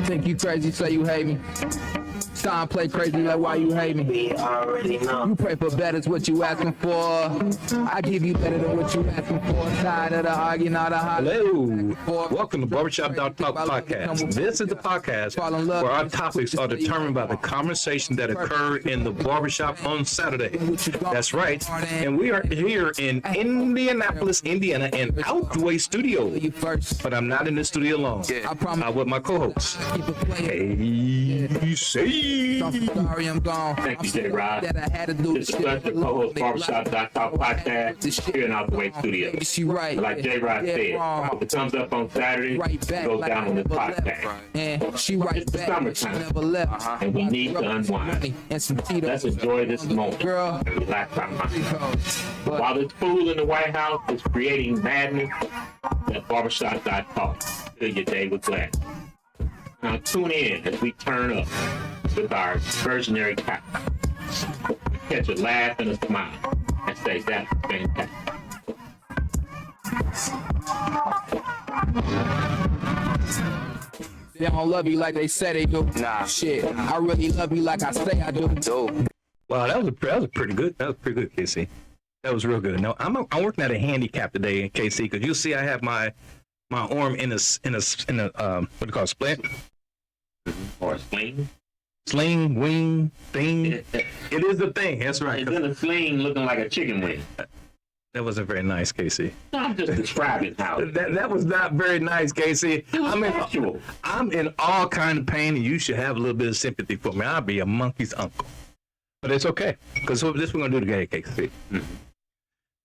Think you crazy, say you hate me. Stop play crazy like why you hate me. We already know. You pray for better, it's what you asking for. I give you better than what you asking for. Tired of the arguing, not a Hello, welcome to Barbershop.talk podcast. This is the podcast where our topics are determined by the conversation that occurred in the barbershop on Saturday. That's right, and we are here in Indianapolis, Indiana, in Outway Studio. But I'm not in the studio alone. I'm with my co-host. Hey, say. Sorry, I'm gone. Thank you, J. Rod. This is the co-host Barbershop.talk podcast here in Outway Studios. She right. Like J. Rod said, if it comes up on Saturday, it goes down on the podcast. And she right It's the back. summertime, Never left. and we need to unwind. And some Tito's. Let's enjoy this moment Girl. and relax our minds. While this fool in the White House is creating madness, at Barbershop.talk, fill your day with gladness. Now tune in as we turn up with our versionary topic. Catch a laugh and a smile and say that's fantastic. They don't love you like they say they do. Nah. Shit, I really love you like I say I do. Wow, that was pretty good. That was pretty good, KC. That was real good. Now I'm working at a handicap today, KC, because you'll see I have my arm in a what do you call it, splint? Or a sling. Sling, wing, thing. It is a thing. That's right. It's in a sling looking like a chicken wing. That wasn't very nice, Casey. I'm just describing how it is. That was not very nice, Casey. Factual. I'm in all kind of pain, and you should have a little bit of sympathy for me. I'll be a monkey's uncle. But it's okay, because this we're going to do together, Casey. Mm-hmm.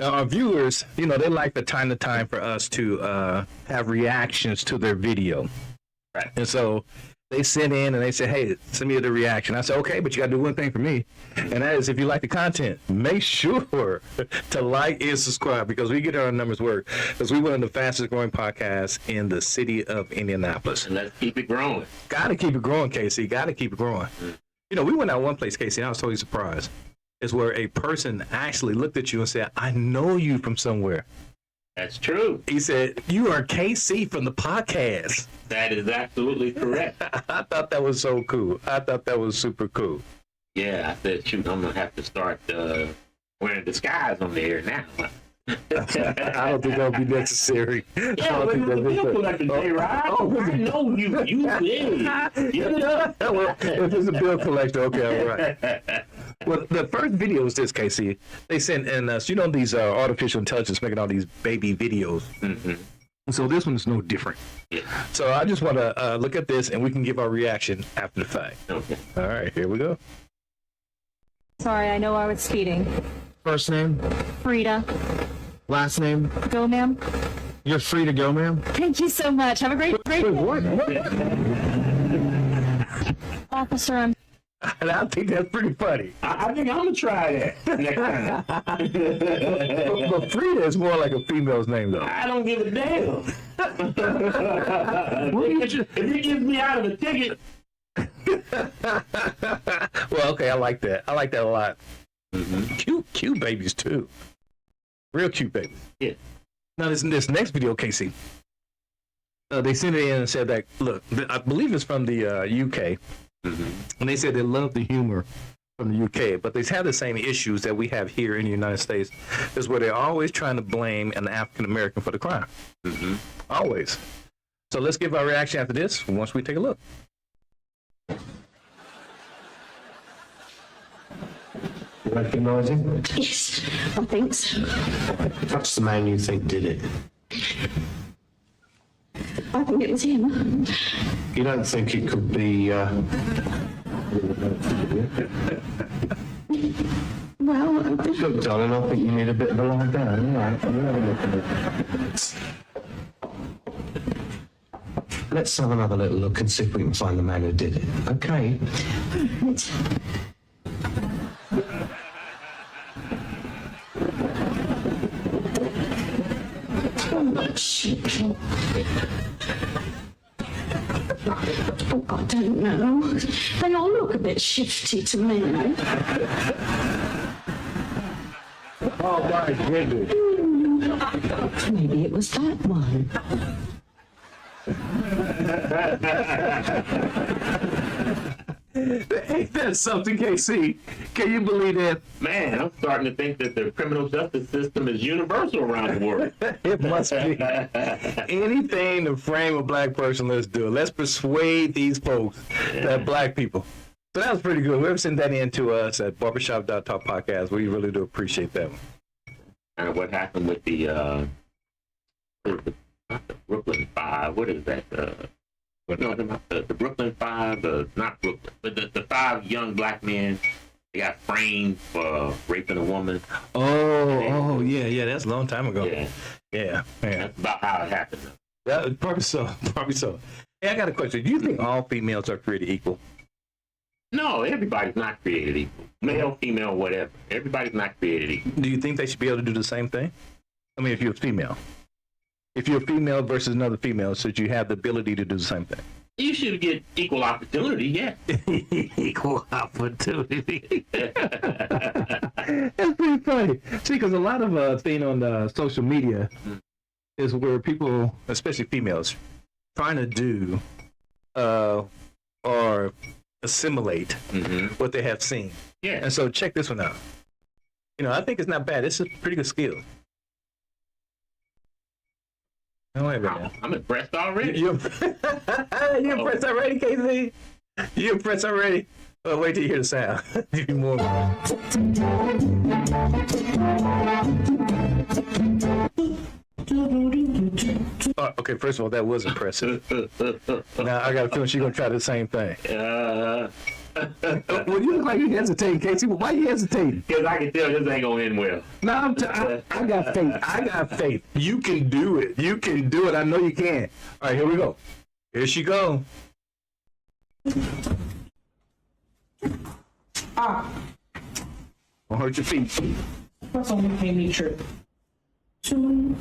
Now, our viewers, they like the time to time for us to have reactions to their video. Right. And so they send in and they say, hey, send me the reaction. I said, okay, but you got to do one thing for me. And that is, if you like the content, make sure to like and subscribe, because we get our numbers work. Because we're one of the fastest growing podcasts in the city of Indianapolis. And let's keep it growing. Got to keep it growing, Casey. Got to keep it growing. We went out one place, Casey, and I was totally surprised. It's where a person actually looked at you and said, I know you from somewhere. That's true. He said, you are KC from the podcast. That is absolutely correct. I thought that was so cool. I thought that was super cool. Yeah, I said, shoot, I'm going to have to start wearing disguise on the air now. I don't think that'll be necessary. Yeah, but the bill collector, J-Rod. I know you. You did. Well, if it's a bill collector, okay, all right. Well, the first video was this, Casey. They sent in us, these artificial intelligence making all these baby videos. Mm-hmm. So this one is no different. Yeah. So I just want to look at this, and we can give our reaction after the fact. Okay. All right, here we go. Sorry, I know I was speeding. First name, Frida. last name. Go, ma'am. You're free to go, ma'am. Thank you so much. Have a great day. What? Officer, I'm And I think that's pretty funny. I think I'm going to try that next time. But Frida is more like a female's name, though. I don't give a damn. If it gets me out of a ticket. Well, okay, I like that. I like that a lot. Mm-hmm. Cute babies, too. Real cute babies. Yeah. Now, this next video, Casey, they sent it in and said that, look, I believe it's from the UK. Mm-hmm. And they said they love the humor from the UK, but they have the same issues that we have here in the United States, is where they're always trying to blame an African American for the crime. Mm-hmm. Always. So let's give our reaction after this once we take a look. Recognize him? Yes, I think so. That's the man you think did it. I think it was him. You don't think it could be, Well, Look, darling, I think you need a bit of a lie down. All right, we'll have a look at it. Let's have another little look and see if we can find the man who did it. Okay. oh, I don't know. They all look a bit shifty to me. Oh my goodness. Maybe it was that one. Ain't that something, KC? Can you believe that? Man, I'm starting to think that the criminal justice system is universal around the world. It must be. Anything to frame a black person, let's do it. Let's persuade these folks that black people. So that was pretty good. Whoever sent that in to us at Barbershop.talk podcast, we really do appreciate that one. And what happened with the not the Brooklyn Five? What is that? The Brooklyn Five, not Brooklyn, but the 5 young black men. They got framed for raping a woman. Oh, yeah. That's a long time ago. Yeah. That's about how it happened. Yeah, probably so. Hey, I got a question. Do you think all females are created equal? No, everybody's not created equal. Male, female, whatever. Everybody's not created equal. Do you think they should be able to do the same thing? I mean, if you're a female. If you're a female versus another female, should you have the ability to do the same thing? You should get equal opportunity, yeah. Equal opportunity. That's pretty funny. See, because a lot of thing on the social media is where people, especially females, trying to do or assimilate what they have seen. Yeah. And so check this one out. I think it's not bad. It's a pretty good skill. No, wait a minute. I'm impressed already. You impressed already, KZ? You impressed already? Well, wait till you hear the sound. Even more. Okay, first of all, that was impressive. Now, I got a feeling she's going to try the same thing. Well, you look like you're hesitating, Casey. Well, why are you hesitating? Because I can tell this ain't going to end well. No, I got faith. I got faith. You can do it. You can do it. I know you can. All right, here we go. Here she go. Don't hurt your feet. That's only made me trip. Come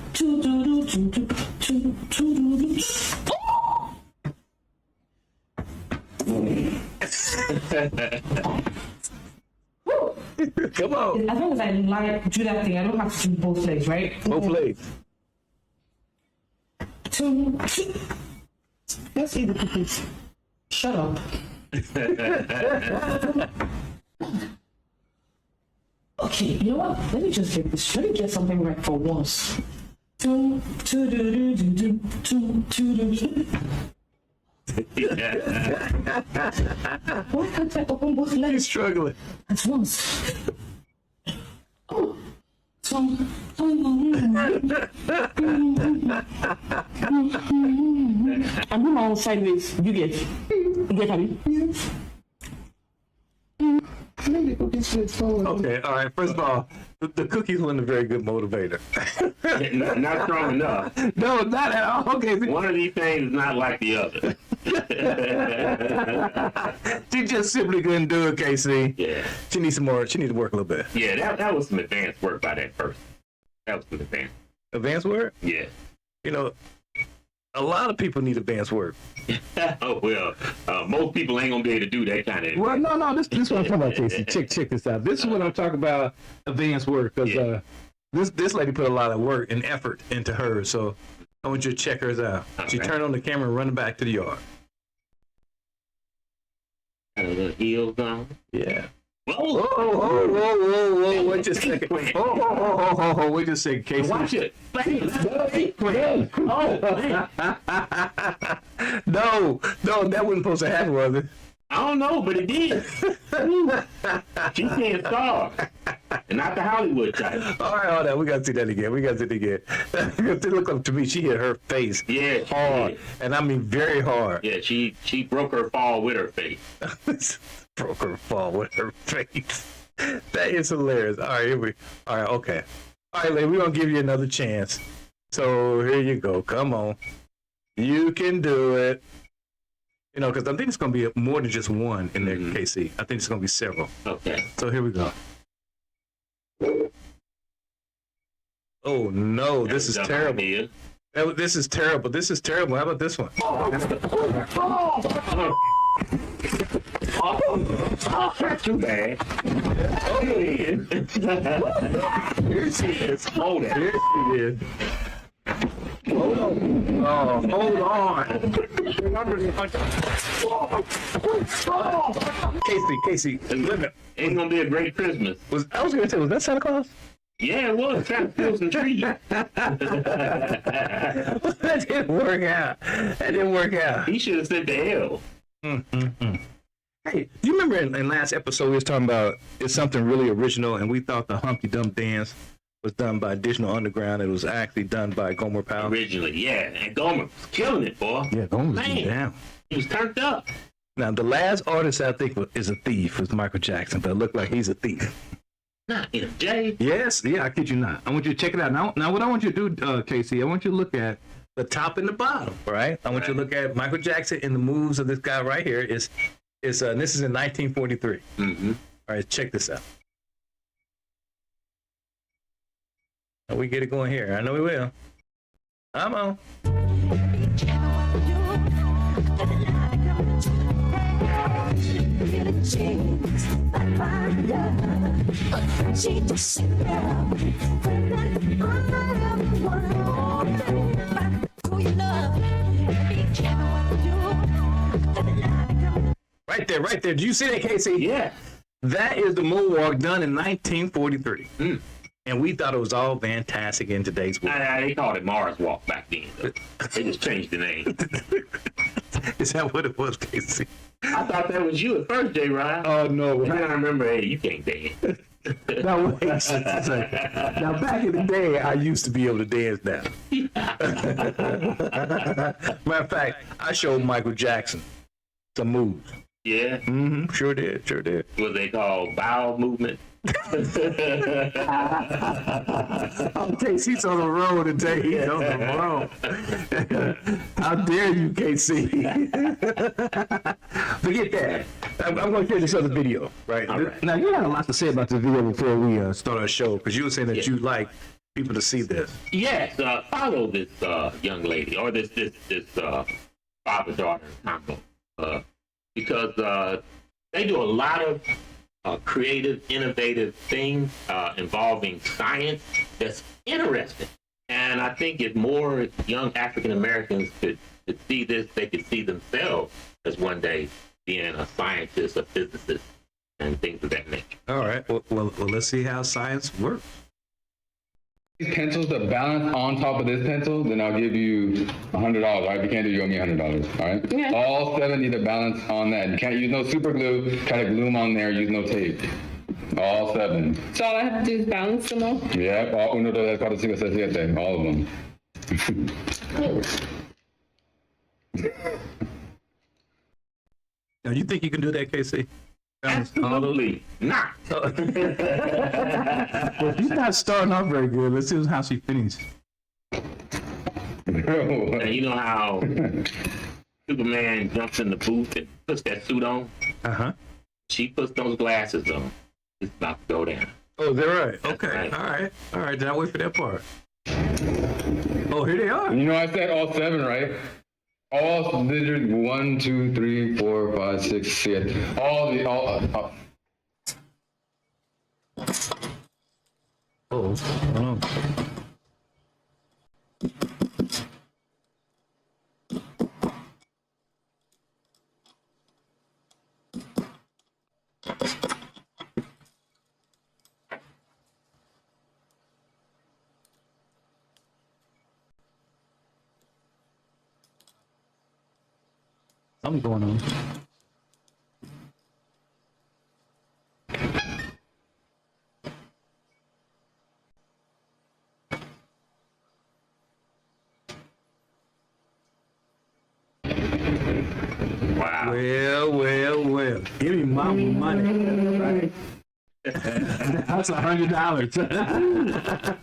on. As long as I do that thing, I don't have to do both legs, right? Both legs. Let's eat the cookies. Shut up. Okay, you know what? Let me just get this. Let me get something right for once. Why can't I open both He's legs struggling. at once? Oh. I'm doing my own sideways. You get Abby? Okay, all right. First of all, the cookies weren't a very good motivator. Not strong enough. No, not at all. Okay. One of these things is not like the other. She just simply couldn't do it, KC. Yeah. She needs some more. She needs to work a little bit. Yeah, that was some advanced work by that person. That was some advanced. Advanced work? Yeah. A lot of people need advanced work. Oh, well, most people ain't going to be able to do that kind of. Well, no. This is what I'm talking about, KC. Check this out. This is what I'm talking about, advanced work, because this lady put a lot of work and effort into hers. So I want you to check hers out. She turned on the camera and running back to the yard. Got a little heels on. Yeah. Whoa. Wait just a second. Oh, wait just a second, Casey. Watch it. No, that wasn't supposed to happen, was it? I don't know, but it did. She can't star. And not the Hollywood type. All right, hold on. We got to see that again. It looked like to me she hit her face hard. And I mean very hard. Yeah, she broke her fall with her face. Broke her fall with her face. That is hilarious. All right, okay. All right, lady, we're going to give you another chance. So here you go. Come on. You can do it. Because I think it's going to be more than just one in there, KC. I think it's going to be several. Okay. So here we go. Oh, no. This is terrible. This is terrible. How about this one? That's too bad. Here she is. Hold it. Here she is. Oh, Oh, hold on. Casey, wait a minute. Ain't gonna be a great Christmas. I was gonna say, was that Santa Claus? Yeah, it was. Trying to fill some trees. That didn't work out. He should have said the hell. Hey, do you remember in last episode we was talking about it's something really original, and we thought the Humpty Dump dance was done by Additional Underground. It was actually done by Gomer Powell. Originally, yeah. And Gomer was killing it, boy. Yeah, Gomer was Man, down. he was turned up. Now, the last artist I think is a thief was Michael Jackson, but it looked like he's a thief. Not MJ. Yes, yeah, I kid you not. I want you to check it out. Now what I want you to do, Casey, I want you to look at the top and the bottom, right? I want you to look at Michael Jackson and the moves of this guy right here. This is in 1943. Mm-hmm. All right, check this out. Oh, we get it going here. I know we will. I'm on. Right there. Did you see that, Casey? Yeah. That is the moonwalk done in 1943. And we thought it was all fantastic in today's world. They called it Mars Walk back then. They just changed the name. Is that what it was, Casey? I thought that was you at first, J. Ryan. Oh, no. And then I remember, hey, you can't dance. Now, wait. Now, back in the day, I used to be able to dance now. Matter of fact, I showed Michael Jackson some moves. Yeah. Mm-hmm. Sure did. What they call bowel movement. Oh, Casey's on the road today. He's on the road. How dare you, Casey? Forget that. I'm going to share this other video, right? Right. Now, you had a lot to say about this video before we start our show, because you were saying that you like people to see this. Yes, follow this young lady or this father-daughter combo because they do a lot of creative, innovative things involving science that's interesting. And I think if more young African Americans could see this, they could see themselves as one day being a scientist, a physicist, and things of that nature. All right. Well, let's see how science works. These pencils that balance on top of this pencil, then I'll give you $100. All right, if you can't do, you owe me $100. All right. Yeah. All 7 need to balance on that. You can't use no super glue. Try to glue them on there. Use no tape. All 7. So all I have to do is balance them all? Yep. All 1, 2, 3, 4, 5, 6, 7, 8. All of them. Now, you think you can do that, Casey? Absolutely not. Well, she's not starting off very good. Let's see how she finishes. And you know how Superman jumps in the booth and puts that suit on? Uh-huh. She puts those glasses on. It's about to go down. Oh, is that right? Okay. Right. All right. Then I'll wait for that part. Oh, here they are. You know, I said all 7, right? All literally 1, 2, 3, 4, 5, 6, 7. All. Oh, hold on. Something's going on. Wow. Well. Give me my money. Right? That's $100.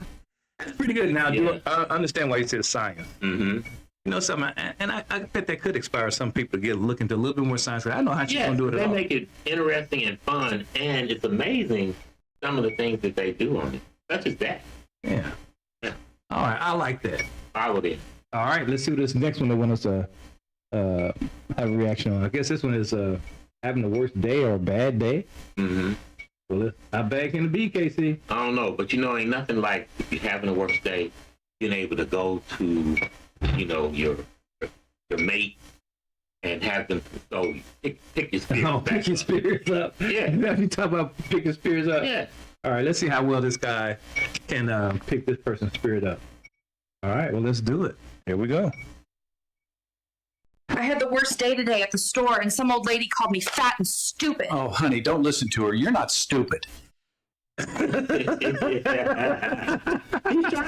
Pretty good. Now, I understand why you said science. Mm-hmm. You know something, and I bet that could inspire some people to look into a little bit more science. I know how she's going to do it at they all. make it interesting and fun, and it's amazing some of the things that they do on it, such as that. Yeah. Yeah. All right, I like that. Follow it. All right, let's see what this next one they want us to have a reaction on. I guess this one is having the worst day or a bad day. Mm-hmm. Well, how bad can it be, Casey? I don't know, but ain't nothing like if you're having a worst day, being able to go to your mate and have them pick your spirits Oh, back pick your up. spirits up. Yeah. You talk about pick your spirits up? Yeah. All right, let's see how well this guy can pick this person's spirit up. All right, well, let's do it. Here we go. I had the worst day today at the store, and some old lady called me fat and stupid. Oh, honey, don't listen to her. You're not stupid. He's trying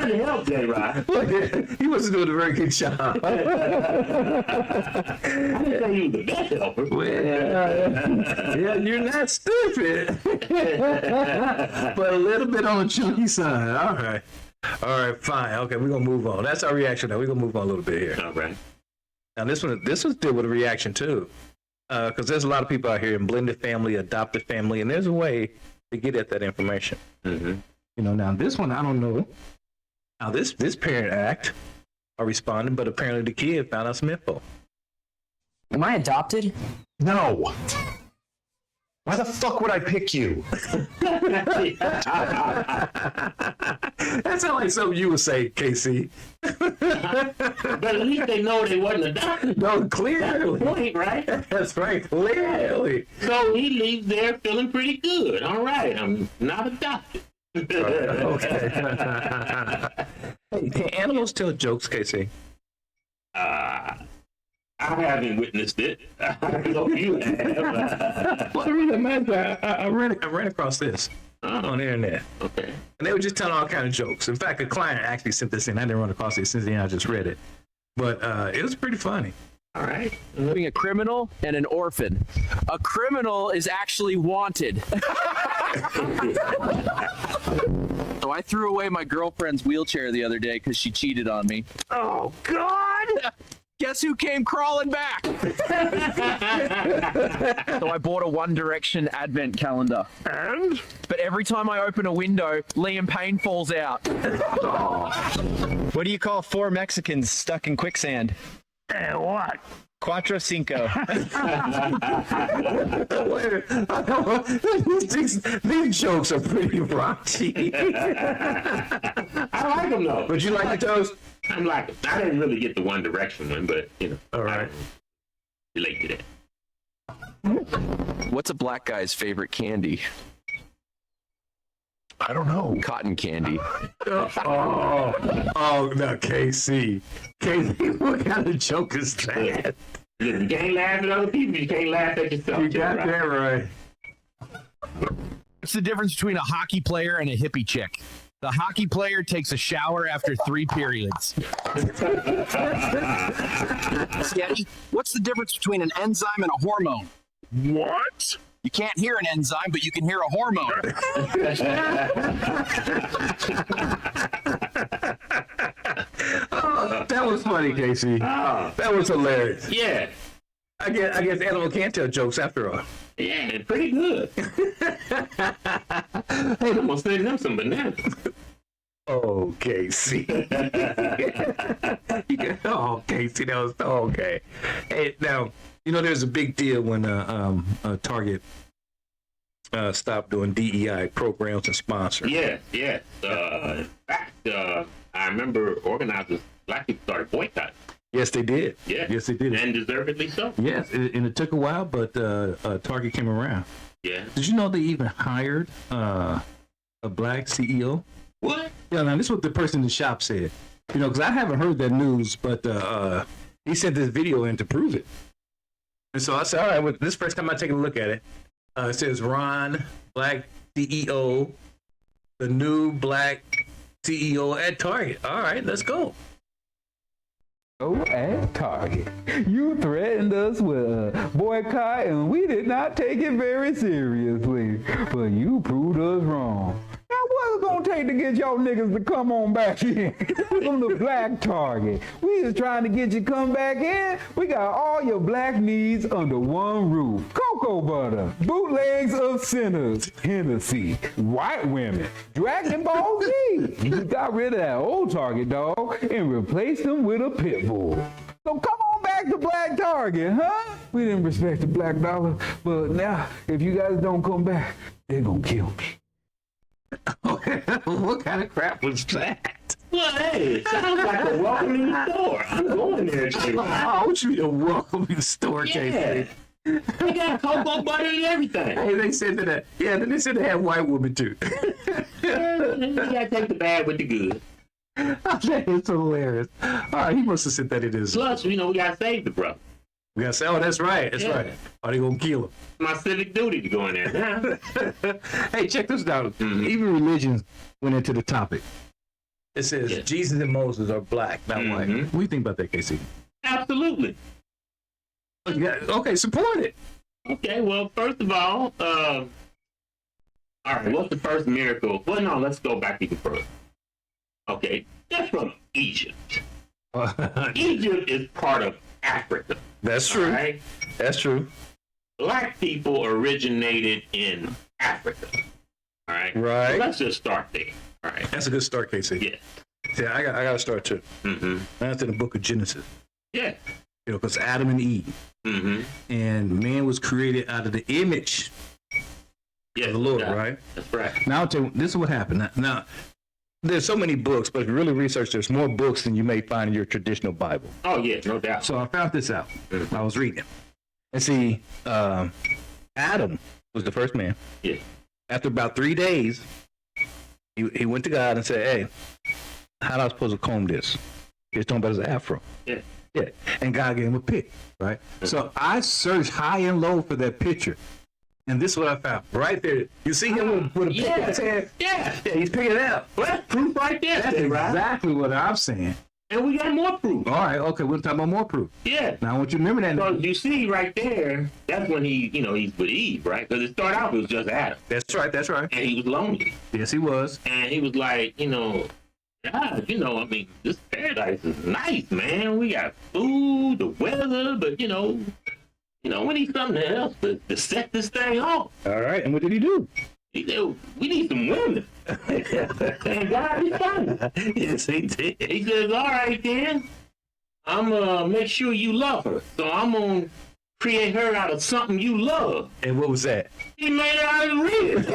to help, J-Rod. He wasn't doing a very good job. I didn't say he was the best helper. Well, yeah, you're not stupid. But a little bit on the chunky side. All right, fine. Okay, we're going to move on. That's our reaction now. We're going to move on a little bit here. All right. Now, this was still with a reaction, too. Because there's a lot of people out here in blended family, adopted family, and there's a way to get at that information. Mm-hmm. Now this one, I don't know how this parent act or responded, but apparently the kid found out some info. Am I adopted? No. Why the fuck would I pick you? That sounds like something you would say, KC. But at least they know they wasn't adopted. No, clearly. Point, right? That's right, clearly. So he leaves there feeling pretty good. All right, I'm not adopted. Okay. Hey, can animals tell jokes, KC? I haven't witnessed it. I know you have. Well, the reason I ran across this on the internet. Okay. And they were just telling all kind of jokes. In fact, a client actually sent this in. I didn't run across it since I just read it. But it was pretty funny. All right. Being a criminal and an orphan. A criminal is actually wanted. So I threw away my girlfriend's wheelchair the other day because she cheated on me. Oh, God! Guess who came crawling back? So I bought a One Direction advent calendar. And? But every time I open a window, Liam Payne falls out. What do you call 4 Mexicans stuck in quicksand? What? Cuatro Cinco. These jokes are pretty raunchy. I like them, though. Would you like the toast? I like it. I didn't really get the One Direction one, but, All right. I relate to that. What's a black guy's favorite candy? I don't know. Cotton candy. Oh, no, KC. KC, what kind of joke is that? You can't laugh at other people. You can't laugh at yourself. You got that right. What's the difference between a hockey player and a hippie chick? The hockey player takes a shower after 3 periods. Sketchy. What's the difference between an enzyme and a hormone? What? You can't hear an enzyme, but you can hear a hormone. Oh, that was funny, Casey. Oh, That was hilarious. yeah. I guess animal can't tell jokes after all. Yeah, pretty good. Hey, I'm going to send them some bananas. Oh, Casey. Oh, Casey, that was okay. Hey, now, there's a big deal when Target stopped doing DEI programs and sponsors. Yeah. In fact, I remember organizers, black people started boycotting. Yes, they did. Yeah. Yes, they did. And deservedly so. Yes, and it took a while, but Target came around. Yeah. Did you know they even hired a black CEO? What? Yeah, now this is what the person in the shop said. Because I haven't heard that news, but he sent this video in to prove it. And so I said, all right, well, this first time I take a look at it, it says Ron, black CEO, the new black CEO at Target. All right, let's go. At Target, you threatened us with a boycott and we did not take it very seriously, but you proved us wrong. Now what's it gonna take to get y'all niggas to come on back in from the black Target? We just trying to get you come back in. We got all your black needs under one roof. Cocoa butter, bootlegs of sinners, Hennessy, white women, Dragon Ball Z. We got rid of that old Target dog and replaced them with a pit bull. So come on back to Black Target, huh? We didn't respect the black dollar, but now if you guys don't come back, they're gonna kill me. What kind of crap was that? Well, hey, it sounds like a welcoming store. I'm going there today. Oh, what you mean a welcoming store, Yeah. They got cocoa butter and everything. Hey, they said that. Yeah, then they said they had white women too. Yeah, you gotta take the bad with the good. That is hilarious. All right, he must have said that it is. Plus, we gotta save the brother. We gotta say, oh, that's right. That's right. Are they gonna kill him? My civic duty to go in there now. Hey, check this out. Even religions went into the topic. It says Jesus and Moses are black, not white. What do you think about that, Casey? Absolutely. Okay, support it. Okay, well, first of all right, what's the first miracle? Well, no, let's go back even further. Okay, they're from Egypt. Egypt is part of Africa. That's true. Right? That's true. Black people originated in Africa. All right. Right. So let's just start there. All right. That's a good start, Casey. Yeah. Yeah, I got to start too. That's in the book of Genesis. Yeah. You know, because Adam and Eve, and man was created out of the image of the Lord, right? That's right. Now, I'll tell you, this is what happened. Now, there's so many books, but if you really research, there's more books than you may find in your traditional Bible. Oh, yeah, no doubt. So I found this out. I was reading. And see, Adam was the first man. Yeah. After about 3 days, he went to God and said, hey, how am I supposed to comb this? He's talking about his afro. Yeah. Yeah. And God gave him a pick, right? So I searched high and low for that picture. And this is what I found. Right there. You see him with a pick in his hand? Yeah. Yeah, he's picking it up. Well, that's proof right there. That's exactly what I'm saying. And we got more proof. All right, okay, we'll talk about more proof. Yeah. Now I want you to remember that. So you see right there, that's when he's with Eve, right? Because it started out, it was just Adam. That's right, that's right. And he was lonely. Yes, he was. And he was like, God, I mean, this paradise is nice, man. We got food, the weather, but we need something else to set this thing off. All right, and what did he do? He said, we need some women. And God responded. Yes, he did. He says, all right then, I'm gonna make sure you love her. So I'm gonna create her out of something you love. And what was that? He made her out of ribs.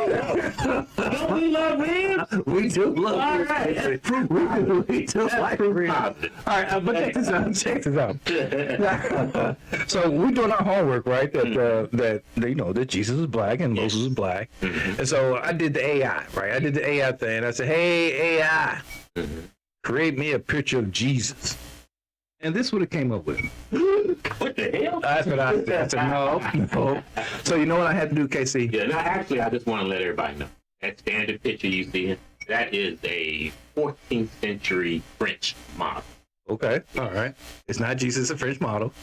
Don't we love ribs? We do love all ribs. right, that's proof. We do like ribs. All right, but check this out. So we're doing our homework, right? That Jesus is black and Moses is black. And so I did the AI, right? I did the AI thing. I said, hey, AI, create me a picture of Jesus. And this is what it came up with. What the hell? That's what I said. I said, no. So you know what I had to do, KC? Yeah, no, actually, I just want to let everybody know. That standard picture you see, that is a 14th century French model. Okay, all right. It's not Jesus, a French model.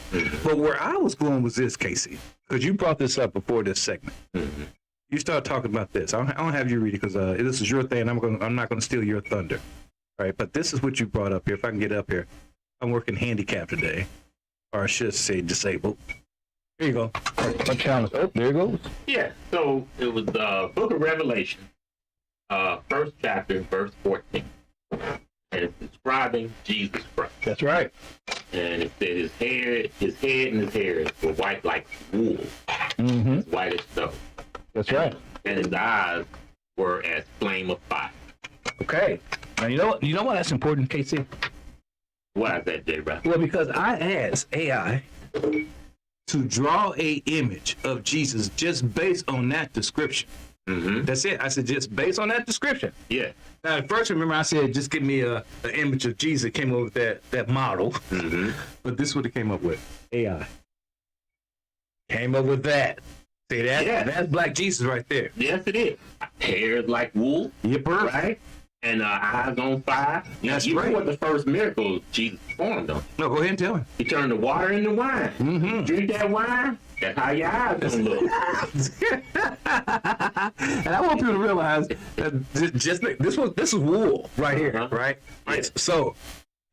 But where I was going was this, Casey, because you brought this up before this segment. You started talking about this. I don't have you read it because this is your thing. I'm not going to steal your thunder. All right, but this is what you brought up here. If I can get up here. I'm working handicap today, or I should say disabled. Here you go. My challenge. Oh, there it goes. Yeah, so it was the book of Revelation, first chapter, verse 14. And it's describing Jesus Christ. That's right. And it said his head and his hair were white like wool. As white as snow. That's right. And his eyes were as flame of fire. Okay. Now you know what that's important, Casey? Why is that, J-Rock? Well, because I asked AI to draw a image of Jesus just based on that description. That's it. I said just based on that description. Yeah. Now, at first, remember I said just give me an image of Jesus. It came up with that model. But this is what it came up with. AI. Came up with that. See that? Yeah. That's black Jesus right there. Yes, it is. Hair is like wool. Yipper. Right? And eyes on fire. That's you right. know what the first miracle Jesus performed on? No, go ahead and tell him. He turned the water into wine. Drink that wine, that's how your eyes gonna look. And I want people to realize that this is wool right here, right? So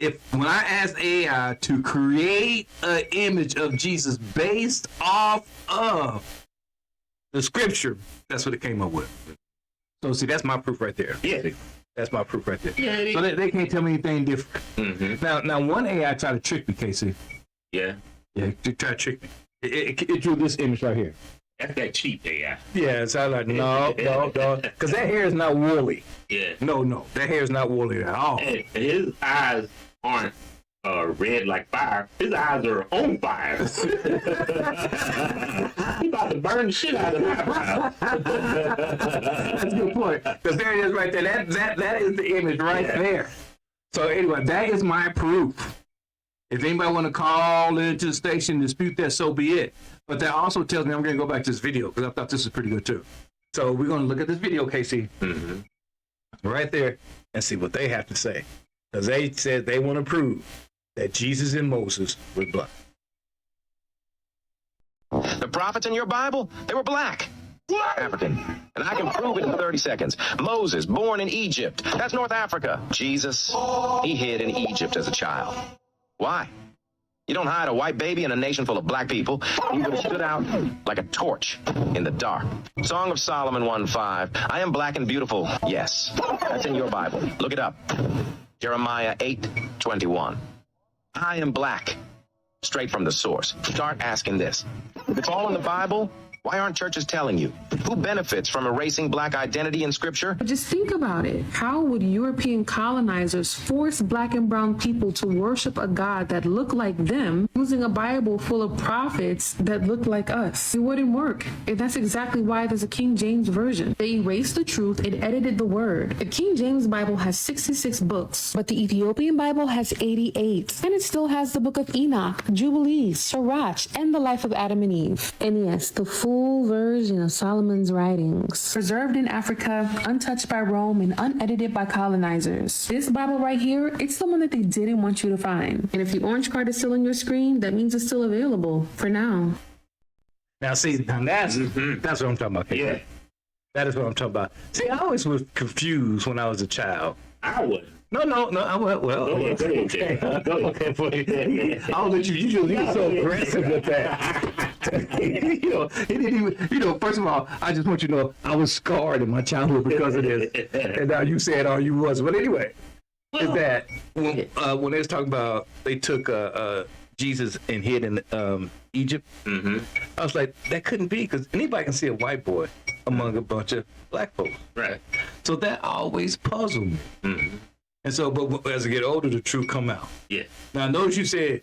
when I asked AI to create an image of Jesus based off of the scripture, that's what it came up with. So see, that's my proof right there. Yeah. That's my proof right there. Yeah, so they can't tell me anything different. Now one AI tried to trick me, Casey. Yeah. Yeah, it tried to trick me. It drew this image right here. That's that cheap AI. Yeah, so I was like, no, because that hair is not woolly. Yeah. No, that hair is not woolly at all. And his eyes aren't red like fire. His eyes are on fire. He about to burn the shit out of my eyebrow. That's a good point. Because there it is right there. That is the image right there. So anyway, that is my proof. If anybody want to call into the station and dispute that, so be it. But that also tells me I'm going to go back to this video because I thought this was pretty good too. So we're going to look at this video, Casey, right there, and see what they have to say. Because they said they want to prove that Jesus and Moses were black. The prophets in your Bible, they were black. African. And I can prove it in 30 seconds. Moses, born in Egypt. That's North Africa. Jesus, he hid in Egypt as a child. Why? You don't hide a white baby in a nation full of black people. You would have stood out like a torch in the dark. Song of Solomon 1:5. I am black and beautiful. Yes. That's in your Bible. Look it up. Jeremiah 8:21. I am black. Straight from the source. Start asking this. If it's all in the Bible, why aren't churches telling you? Who benefits from erasing black identity in Scripture? But just think about it. How would European colonizers force black and brown people to worship a God that looked like them using a Bible full of prophets that looked like us? It wouldn't work. And that's exactly why there's a King James version. They erased the truth and edited the word. The King James Bible has 66 books, but the Ethiopian Bible has 88. And it still has the book of Enoch, Jubilees, Sirach, and the life of Adam and Eve. And yes, the full version of Solomon's writings, preserved in Africa, untouched by Rome, and unedited by colonizers. This Bible right here, it's the one that they didn't want you to find. And if the orange card is still on your screen, that means it's still available for now. Now, see, that's what I'm talking about. Yeah. That is what I'm talking about. See, I always was confused when I was a child. I would. No, I was. Well, Go ahead. I'll let you. You're so aggressive with that. He didn't even. First of all, I just want you to know I was scarred in my childhood because of this. And now you said all you was. But anyway, is that when they was talking about they took Jesus and hid in Egypt? I was like, that couldn't be because anybody can see a white boy among a bunch of black folks. Right. So that always puzzled me. And so, but as I get older, the truth come out. Yeah. Now, notice you said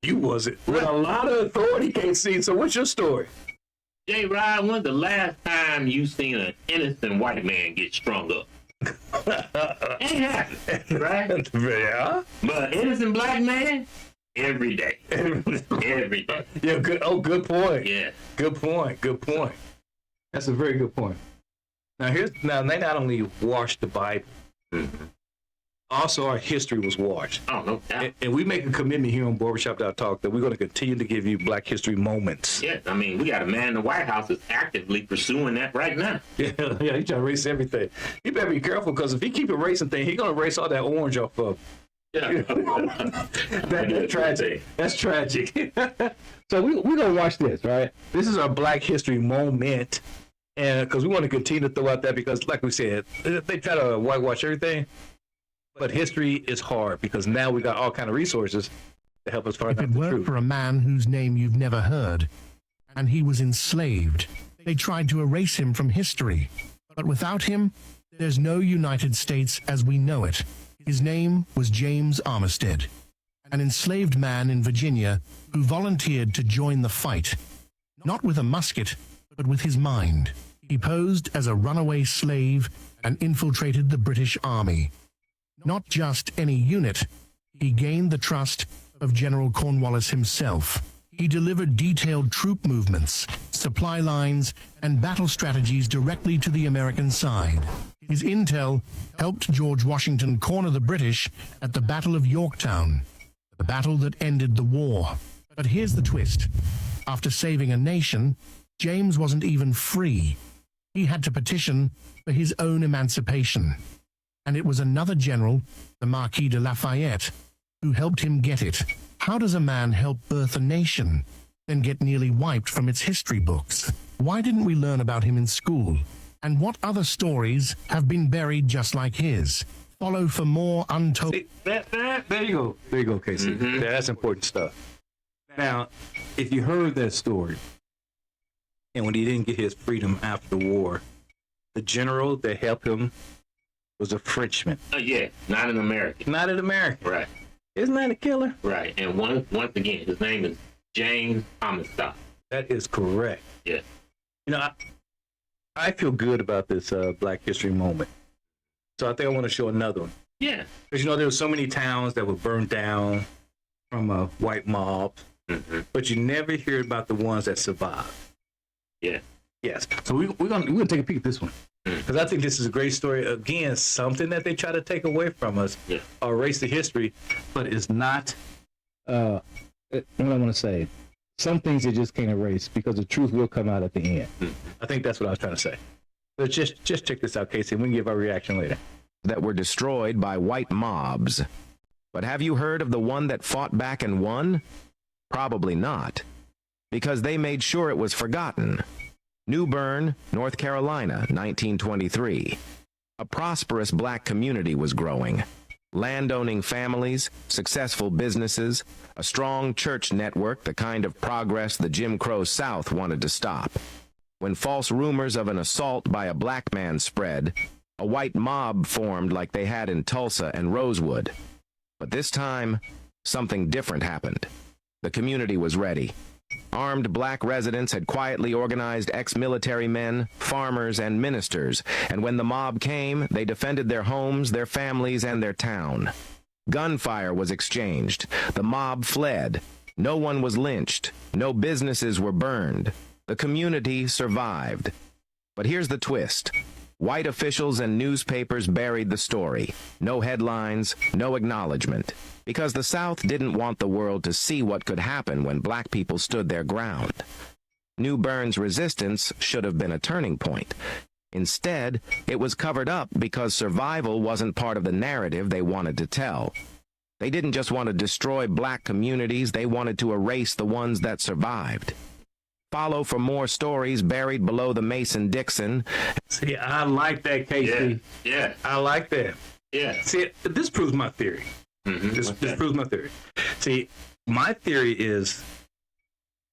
you wasn't. Well, a lot of authority can't see. So what's your story? J. Rod, when's the last time you seen an innocent white man get strung up? Ain't happened, right? Yeah. But innocent black man, every day. Every day. Yeah, good. Oh, good point. Yeah. Good point. That's a very good point. Now, they not only washed the Bible, also our history was washed. Oh, no doubt. And we make a commitment here on Barbershop.talk that we're going to continue to give you Black History moments. Yes, I mean, we got a man in the White House that's actively pursuing that right now. Yeah, he's trying to erase everything. You better be careful because if he keep erasing things, he's going to erase all that orange off of. Yeah. That's tragic. That's tragic. So we're going to watch this, right? This is our Black History moment. And because we want to continue to throw out that because, like we said, they try to whitewash everything. But history is hard because now we got all kind of resources to help us find out the truth. If it weren't for a man whose name you've never heard, and he was enslaved, they tried to erase him from history. But without him, there's no United States as we know it. His name was James Armistead, an enslaved man in Virginia who volunteered to join the fight, not with a musket, but with his mind. He posed as a runaway slave and infiltrated the British Army. Not just any unit, he gained the trust of General Cornwallis himself. He delivered detailed troop movements, supply lines, and battle strategies directly to the American side. His intel helped George Washington corner the British at the Battle of Yorktown, the battle that ended the war. But here's the twist. After saving a nation, James wasn't even free. He had to petition for his own emancipation. And it was another general, the Marquis de Lafayette, who helped him get it. How does a man help birth a nation, then get nearly wiped from its history books? Why didn't we learn about him in school? And what other stories have been buried just like his? Follow for more untold... See, there you go, Casey. That's important stuff. Now, if you heard that story, And when he didn't get his freedom after the war, the general that helped him was a Frenchman. Yeah, not an American. Not an American. Right. Isn't that a killer? Right. And once again, his name is James Amistad. That is correct. Yeah. You know, I feel good about this Black History moment. So I think I want to show another one. Yeah. Because, you know, there were so many towns that were burned down from a white mob, but you never hear about the ones that survived. Yeah. Yes. So we're gonna take a peek at this one. Because I think this is a great story. Again, something that they try to take away from us, or erase the history, but it's not, what I want to say, some things they just can't erase because the truth will come out at the end. I think that's what I was trying to say. So just check this out, Casey, and we can give our reaction later. That were destroyed by white mobs. But have you heard of the one that fought back and won? Probably not, because they made sure it was forgotten. New Bern, North Carolina, 1923. A prosperous black community was growing. Landowning families, successful businesses, a strong church network, the kind of progress the Jim Crow South wanted to stop. When false rumors of an assault by a black man spread, a white mob formed like they had in Tulsa and Rosewood. But this time, something different happened. The community was ready. Armed black residents had quietly organized ex-military men, farmers, and ministers, and when the mob came, they defended their homes, their families, and their town. Gunfire was exchanged. The mob fled. No one was lynched. No businesses were burned. The community survived. But here's the twist. White officials and newspapers buried the story. No headlines, no acknowledgement. Because the South didn't want the world to see what could happen when black people stood their ground. New Bern's resistance should have been a turning point. Instead, it was covered up because survival wasn't part of the narrative they wanted to tell. They didn't just want to destroy black communities, they wanted to erase the ones that survived. Follow for more stories buried below the Mason-Dixon. See, I like that, Casey. Yeah. I like that. Yeah. See, this proves my theory. This proves my theory. See, my theory is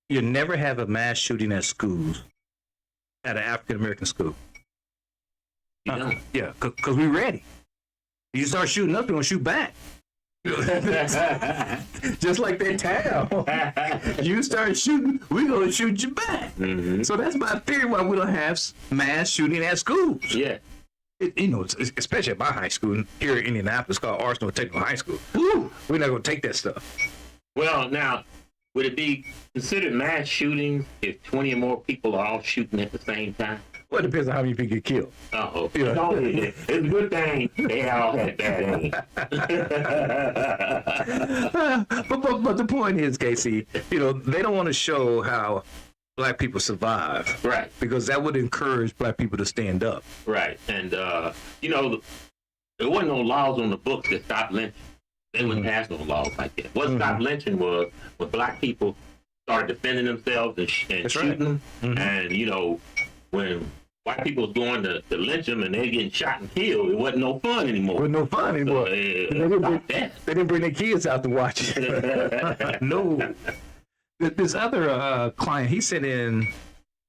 you never have a mass shooting at schools, at an African-American school. Yeah, because we're ready. You start shooting us, we're going to shoot back. Just like that town. You start shooting, we're going to shoot you back. So that's my theory why we don't have mass shooting at schools. Yeah. You know, especially at my high school here in Indianapolis called Arsenal Technical High School. Woo, we're not going to take that stuff. Well, now, would it be considered mass shootings if 20 or more people are all shooting at the same time? Well, it depends on how many people get killed. Oh, yeah. It's a good thing they all had bad aim. but the point is, Casey, you know, they don't want to show how black people survive. Right. Because that would encourage black people to stand up. Right. And, you know, there wasn't no laws on the books that stopped lynching. They wouldn't pass no laws like that. What stopped lynching was when black people started defending themselves and shooting them. And, you know, when white people was going to lynch them and they getting shot and killed, it wasn't no fun anymore. It wasn't no fun anymore. So, they didn't bring their kids out to watch it. No. This other client, he sent in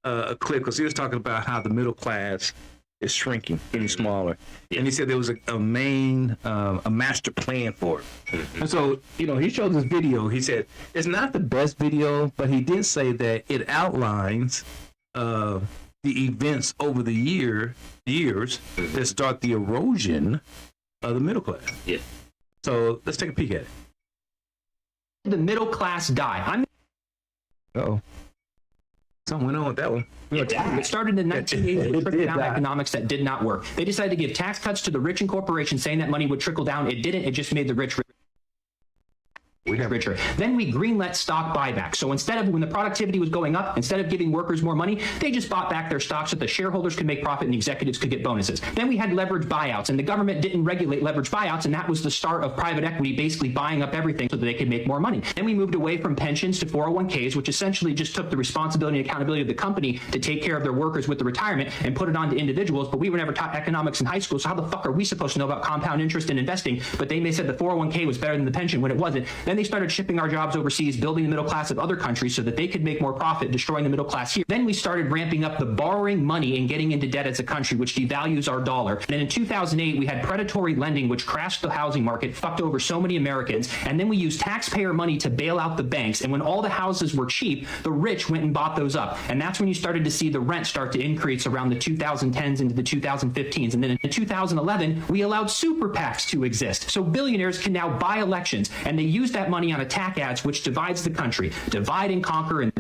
a clip because he was talking about how the middle class is shrinking, getting smaller. And he said there was a master plan for it. And so, you know, he showed this video. He said it's not the best video, but he did say that it outlines the events over the years that start the erosion of the middle class. Yeah. So let's take a peek at it. The middle class die. Uh-oh. Something went on with that one. It started in the 1980s with trickle-down economics that did not work. They decided to give tax cuts to the rich and corporations, saying that money would trickle down. It didn't. It just made the rich richer. Then we greenlit stock buyback. So instead of, when the productivity was going up, instead of giving workers more money, they just bought back their stocks so the shareholders could make profit and the executives could get bonuses. Then we had leverage buyouts, and the government didn't regulate leverage buyouts, and that was the start of private equity basically buying up everything so that they could make more money. Then we moved away from pensions to 401ks, which essentially just took the responsibility and accountability of the company to take care of their workers with the retirement and put it on to individuals, but we were never taught economics in high school, so how the fuck are we supposed to know about compound interest and investing? But they said the 401k was better than the pension when it wasn't. Then Then they started shipping our jobs overseas, building the middle class of other countries so that they could make more profit, destroying the middle class here. Then we started ramping up the borrowing money and getting into debt as a country, which devalues our dollar. And in 2008, we had predatory lending, which crashed the housing market, fucked over so many Americans. And then we used taxpayer money to bail out the banks. And when all the houses were cheap, the rich went and bought those up. And that's when you started to see the rent start to increase around the 2010s into the 2015s. And then in 2011, we allowed super PACs to exist. So billionaires can now buy elections, and they use that money on attack ads, which divides the country. Divide and conquer, and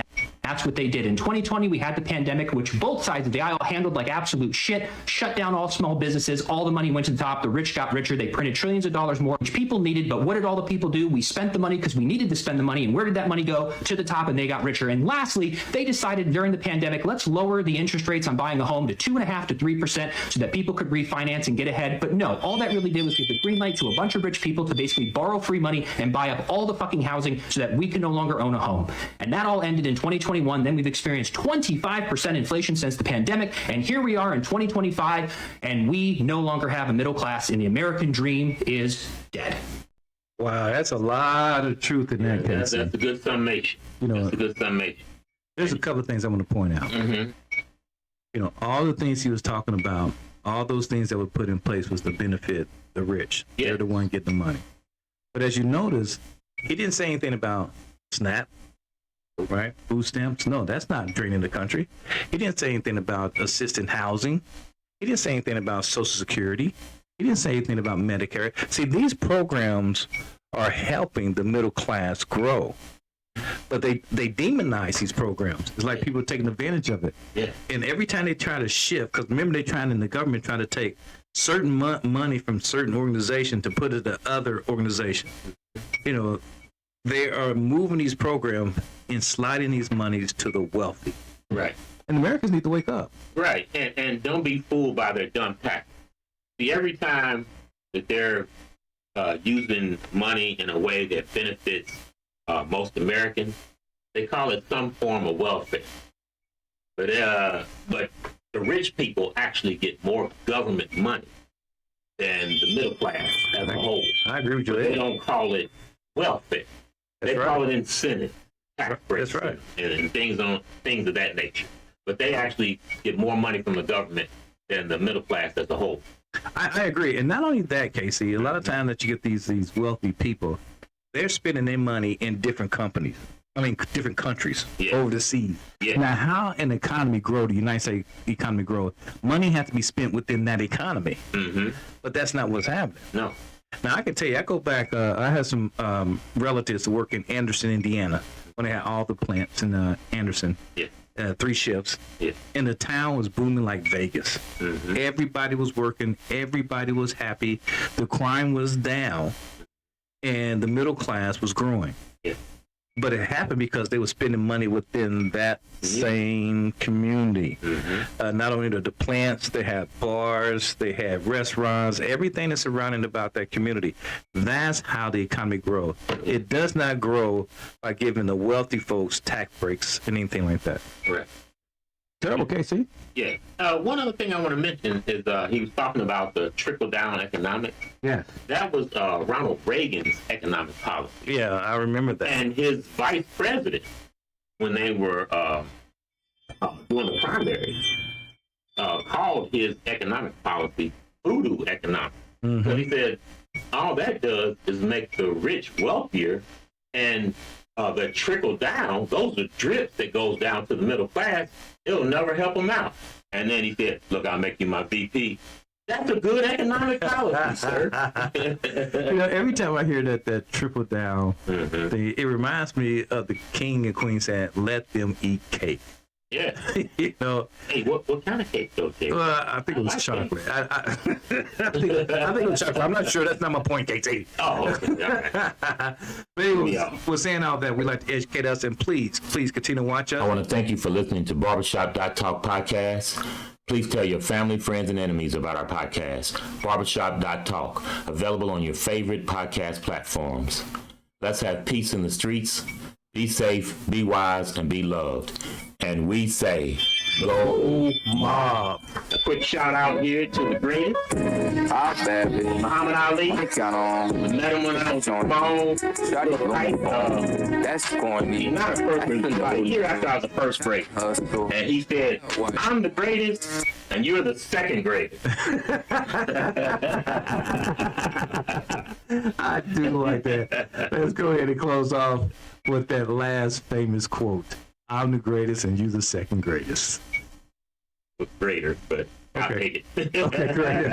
that's what they did. In 2020, we had the pandemic, which both sides of the aisle handled like absolute shit, shut down all small businesses, all the money went to the top, the rich got richer, they printed trillions of dollars more, which people needed, but what did all the people do? We spent the money because we needed to spend the money, and where did that money go? To the top, and they got richer. And lastly, they decided during the pandemic, let's lower the interest rates on buying a home to 2.5% to 3% so that people could refinance and get ahead. But no, all that really did was give the green light to a bunch of rich people to basically borrow free money and buy up all the fucking housing so that we can no longer own a home. And that all ended in 2021. Then we've experienced 25% inflation since the pandemic, and here we are in 2025, and we no longer have a middle class, and the American dream is dead. Wow, that's a lot of truth in that case. That's a good summation. That's a good summation. There's a couple of things I want to point out. All the things he was talking about, all those things that were put in place was to benefit the rich. Yeah. They're the one getting the money. But as you notice, he didn't say anything about SNAP, right? Food stamps. No, that's not draining the country. He didn't say anything about assisted housing. He didn't say anything about Social Security. He didn't say anything about Medicare. See, these programs are helping the middle class grow, but they demonize these programs. It's like people are taking advantage of it. Yeah. And every time they try to shift, because remember they're trying in the government trying to take certain money from certain organization to put it to other organization. They are moving these programs and sliding these monies to the wealthy. Right. And Americans need to wake up. Right. And don't be fooled by their dumb tactics. See, every time that they're using money in a way that benefits most Americans, they call it some form of welfare. But the rich people actually get more government money than the middle class as a whole. I agree with you. They don't call it welfare. They call it incentive, tax breaks, that's right, and things of that nature. But they actually get more money from the government than the middle class as a whole. I agree, and not only that, Casey. A lot of times that you get these wealthy people, they're spending their money in different companies. Different countries over the seas. Yeah. Now, how an economy grow, the United States economy grow, money has to be spent within that economy. Mm-hmm. But that's not what's happening. No. Now, I can tell you, I go back, I had some relatives that work in Anderson, Indiana, when they had all the plants in Anderson. Yeah. 3 shifts. Yeah. And the town was booming like Vegas. Mm-hmm. Everybody was working. Everybody was happy. The crime was down. And the middle class was growing. Yeah. But it happened because they were spending money within that same community. Mm-hmm. Not only the plants, they have bars, they have restaurants, everything that's surrounding about that community. That's how the economy grows. It does not grow by giving the wealthy folks tax breaks and anything like that. Correct. Terrible, Casey. Yeah. One other thing I want to mention is he was talking about the trickle-down economics. Yeah. That was Ronald Reagan's economic policy. Yeah, I remember that. And his vice president, when they were doing the primaries, called his economic policy voodoo economics. Mm-hmm. So he said, all that does is make the rich wealthier, and the trickle down, those are drips that goes down to the middle class. It'll never help them out. And then he said, look, I'll make you my VP. That's a good economic policy, sir. Every time I hear that trickle down thing, it reminds me of the king and queen said, let them eat cake. Yeah. Hey, what kind of cake though, Dave? Well, I think it was chocolate. I think it was chocolate. I'm not sure. That's not my point, KT. Oh, okay. All right. But anyway, we're saying all that. We like to educate us, and please continue to watch us. I want to thank you for listening to Barbershop.talk podcast. Please tell your family, friends, and enemies about our podcast, Barbershop.talk, available on your favorite podcast platforms. Let's have peace in the streets. Be safe, be wise, and be loved. And we say, go mob. A quick shout out here to the greatest. Muhammad Ali. We met him when I was on the phone. That's going to be not a first grade, about a year after I was a first grade. And he said, I'm the greatest and you're the second greatest. I do like that. Let's go ahead and close off with that last famous quote. I'm the greatest and you the second greatest. Greater, but I'll take it. Okay, great.